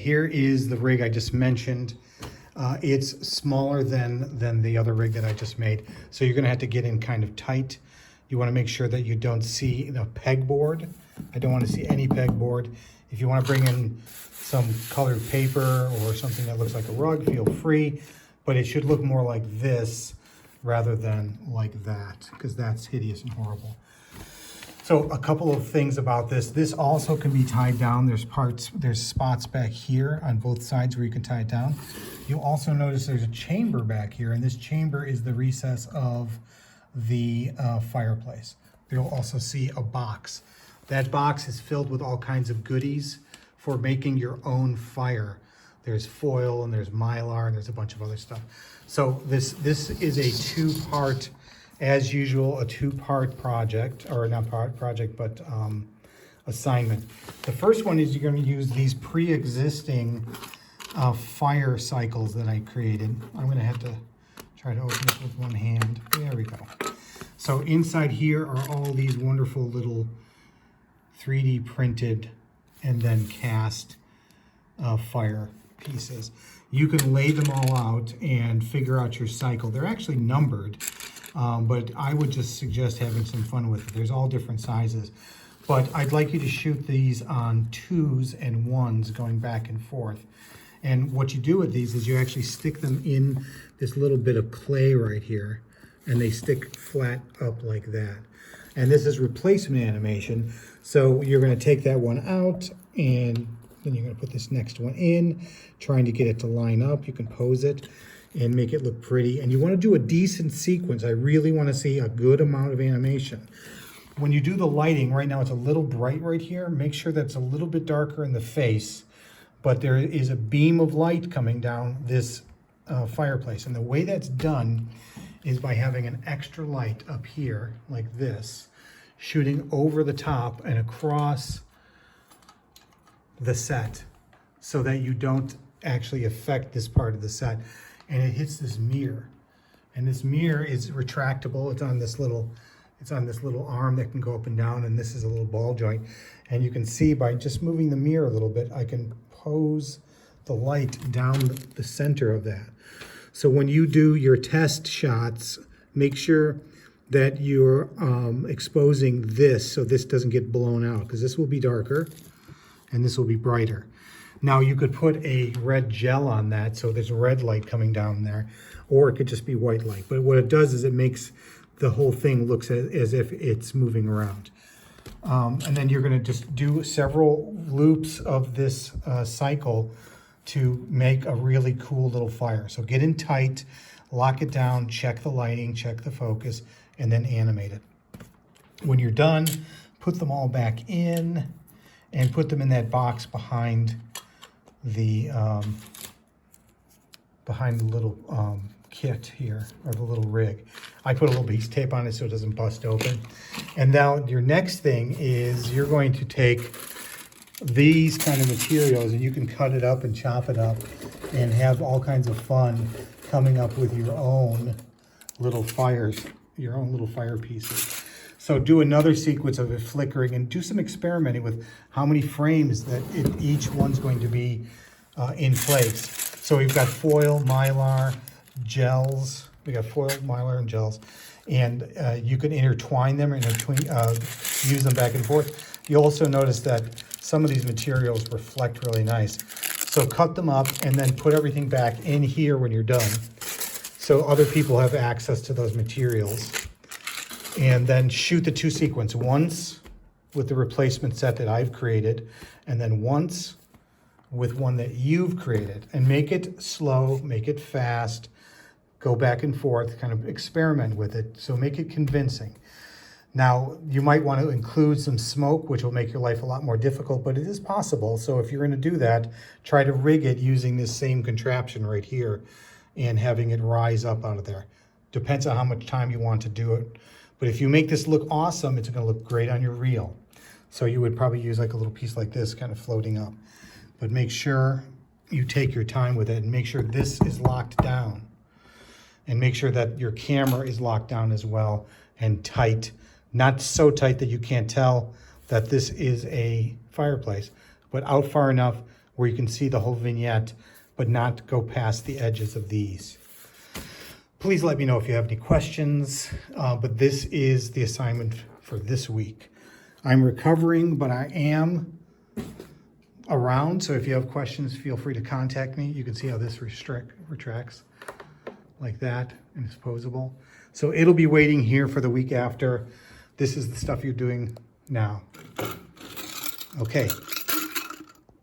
Here is the rig I just mentioned. It's smaller than the other rig that I just made. So you're gonna have to get in kind of tight. You wanna make sure that you don't see the pegboard. I don't wanna see any pegboard. If you wanna bring in some colored paper or something that looks like a rug, feel free, but it should look more like this rather than like that, because that's hideous and horrible. So a couple of things about this. This also can be tied down. There's spots back here on both sides where you can tie it down. You'll also notice there's a chamber back here, and this chamber is the recess of the fireplace. You'll also see a box. That box is filled with all kinds of goodies for making your own fire. There's foil and there's mylar and there's a bunch of other stuff. So this is a two-part, as usual, a two-part project, or not project, but assignment. The first one is you're going to use these pre-existing fire cycles that I created. I'm going to have to try to open this with one hand. There we go. So inside here are all these wonderful little 3D printed and then cast fire pieces. You can lay them all out and figure out your cycle. They're actually numbered, but I would just suggest having some fun with it. There's all different sizes, but I'd like you to shoot these on 2s and 1s going back and forth. And what you do with these is you actually stick them in this little bit of clay right here, and they stick flat up like that. And this is replacement animation. So you're going to take that one out, and then you're going to put this next one in, trying to get it to line up. You can pose it and make it look pretty. And you want to do a decent sequence. I really want to see a good amount of animation. When you do the lighting, right now it's a little bright right here. Make sure that's a little bit darker in the face, but there is a beam of light coming down this fireplace. And the way that's done is by having an extra light up here like this, shooting over the top and across the set so that you don't actually affect this part of the set. And it hits this mirror. And this mirror is retractable. It's on this little arm that can go up and down, and this is a little ball joint. And you can see by just moving the mirror a little bit, I can pose the light down the center of that. So when you do your test shots, make sure that you're exposing this so this doesn't get blown out, because this will be darker and this will be brighter. Now you could put a red gel on that so there's red light coming down there, or it could just be white light. But what it does is it makes the whole thing looks as if it's moving around. And then you're gonna just do several loops of this cycle to make a really cool little fire. So get in tight, lock it down, check the lighting, check the focus, and then animate it. When you're done, put them all back in and put them in that box behind the little kit here, or the little rig. I put a little piece of tape on it so it doesn't bust open. And now your next thing is you're going to take these kind of materials and you can cut it up and chop it up and have all kinds of fun coming up with your own little fires, your own little fire pieces. So do another sequence of it flickering and do some experimenting with how many frames that each one's going to be in place. So we've got foil, mylar, gels. We got foil, mylar, and gels. And you can intertwine them, use them back and forth. You also notice that some of these materials reflect really nice. So cut them up and then put everything back in here when you're done, so other people have access to those materials. And then shoot the two sequences, once with the replacement set that I've created, and then once with one that you've created. And make it slow, make it fast, go back and forth, kind of experiment with it. So make it convincing. Now, you might want to include some smoke, which will make your life a lot more difficult, but it is possible. So if you're going to do that, try to rig it using this same contraption right here and having it rise up out of there. Depends on how much time you want to do it. But if you make this look awesome, it's going to look great on your reel. So you would probably use like a little piece like this kind of floating up. But make sure you take your time with it and make sure this is locked down. And make sure that your camera is locked down as well and tight. Not so tight that you can't tell that this is a fireplace, but out far enough where you can see the whole vignette, but not go past the edges of these. Please let me know if you have any questions, but this is the assignment for this week. I'm recovering, but I am around, so if you have questions, feel free to contact me. You can see how this retracts like that, and it's posable. So it'll be waiting here for the week after. This is the stuff you're doing now. Okay.